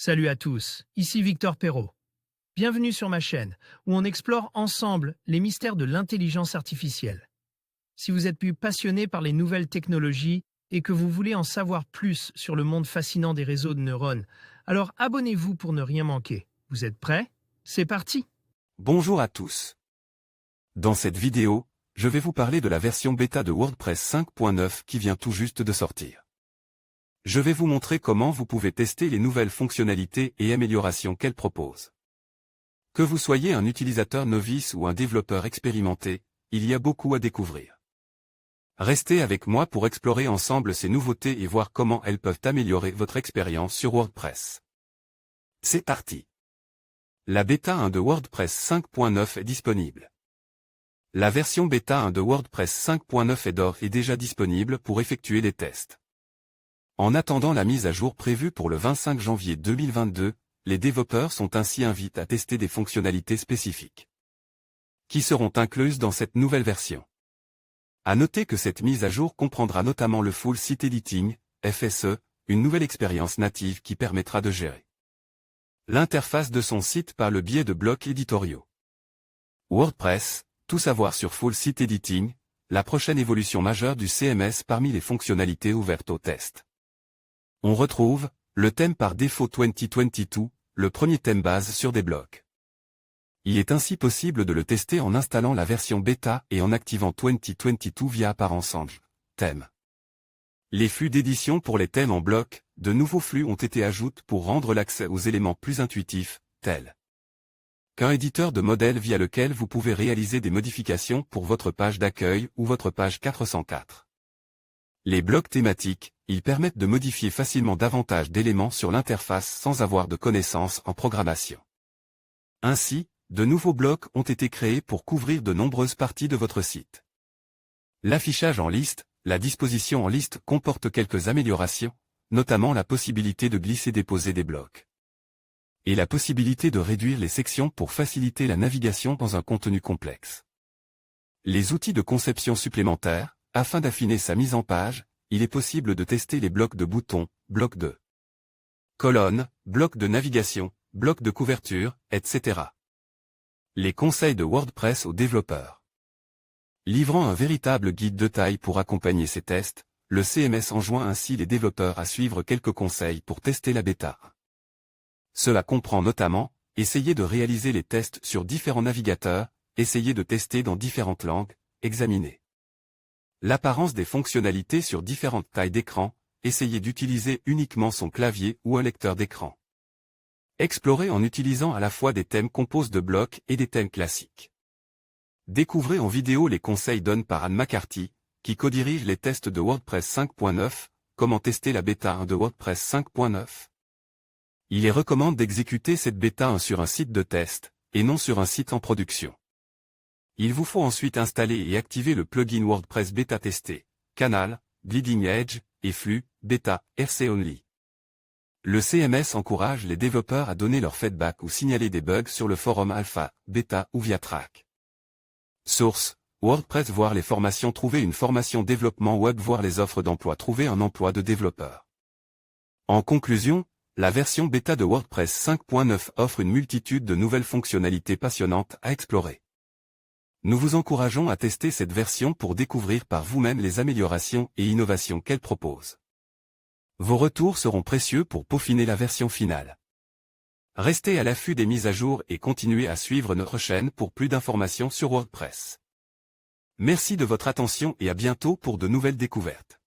Salut à tous, ici Victor Perrault. Bienvenue sur ma chaîne, où on explore ensemble les mystères de l'intelligence artificielle. Si vous êtes plus passionné par les nouvelles technologies et que vous voulez en savoir plus sur le monde fascinant des réseaux de neurones, alors abonnez-vous pour ne rien manquer. Vous êtes prêts? C'est parti! Bonjour à tous. Dans cette vidéo, je vais vous parler de la version bêta de WordPress 5.9 qui vient tout juste de sortir. Je vais vous montrer comment vous pouvez tester les nouvelles fonctionnalités et améliorations qu'elle propose. Que vous soyez un utilisateur novice ou un développeur expérimenté, il y a beaucoup à découvrir. Restez avec moi pour explorer ensemble ces nouveautés et voir comment elles peuvent améliorer votre expérience sur WordPress. C'est parti. La bêta 1 de WordPress 5.9 est disponible. La version bêta 1 de WordPress 5.9 est d'ores et déjà disponible pour effectuer des tests. En attendant la mise à jour prévue pour le 25 janvier 2022, les développeurs sont ainsi invités à tester des fonctionnalités spécifiques qui seront incluses dans cette nouvelle version. À noter que cette mise à jour comprendra notamment le Full Site Editing, FSE, une nouvelle expérience native qui permettra de gérer l'interface de son site par le biais de blocs éditoriaux. WordPress, tout savoir sur Full Site Editing, la prochaine évolution majeure du CMS parmi les fonctionnalités ouvertes au test. On retrouve le thème par défaut 2022, le premier thème base sur des blocs. Il est ainsi possible de le tester en installant la version bêta et en activant 2022 via apparence Ange, thème. Les flux d'édition pour les thèmes en bloc, de nouveaux flux ont été ajoutés pour rendre l'accès aux éléments plus intuitifs, tels qu'un éditeur de modèles via lequel vous pouvez réaliser des modifications pour votre page d'accueil ou votre page 404. Les blocs thématiques, ils permettent de modifier facilement davantage d'éléments sur l'interface sans avoir de connaissances en programmation. Ainsi, de nouveaux blocs ont été créés pour couvrir de nombreuses parties de votre site. L'affichage en liste, la disposition en liste comporte quelques améliorations, notamment la possibilité de glisser-déposer des blocs. Et la possibilité de réduire les sections pour faciliter la navigation dans un contenu complexe. Les outils de conception supplémentaires, afin d'affiner sa mise en page, il est possible de tester les blocs de boutons, blocs de colonnes, blocs de navigation, blocs de couverture, etc. Les conseils de WordPress aux développeurs. Livrant un véritable guide de taille pour accompagner ces tests, le CMS enjoint ainsi les développeurs à suivre quelques conseils pour tester la bêta. Cela comprend notamment, essayer de réaliser les tests sur différents navigateurs, essayer de tester dans différentes langues, examiner l'apparence des fonctionnalités sur différentes tailles d'écran, essayer d'utiliser uniquement son clavier ou un lecteur d'écran. Explorer en utilisant à la fois des thèmes composés de blocs et des thèmes classiques. Découvrez en vidéo les conseils donnés par Anne McCarthy, qui codirige les tests de WordPress 5.9, comment tester la bêta 1 de WordPress 5.9. Il est recommandé d'exécuter cette bêta 1 sur un site de test, et non sur un site en production. Il vous faut ensuite installer et activer le plugin WordPress Beta Testé, Canal, Bleeding Edge, et Flux, Beta, RC Only. Le CMS encourage les développeurs à donner leur feedback ou signaler des bugs sur le forum Alpha, Beta ou via Track. Source, WordPress voir les formations trouver une formation développement web voir les offres d'emploi trouver un emploi de développeur. En conclusion, la version bêta de WordPress 5.9 offre une multitude de nouvelles fonctionnalités passionnantes à explorer. Nous vous encourageons à tester cette version pour découvrir par vous-même les améliorations et innovations qu'elle propose. Vos retours seront précieux pour peaufiner la version finale. Restez à l'affût des mises à jour et continuez à suivre notre chaîne pour plus d'informations sur WordPress. Merci de votre attention et à bientôt pour de nouvelles découvertes.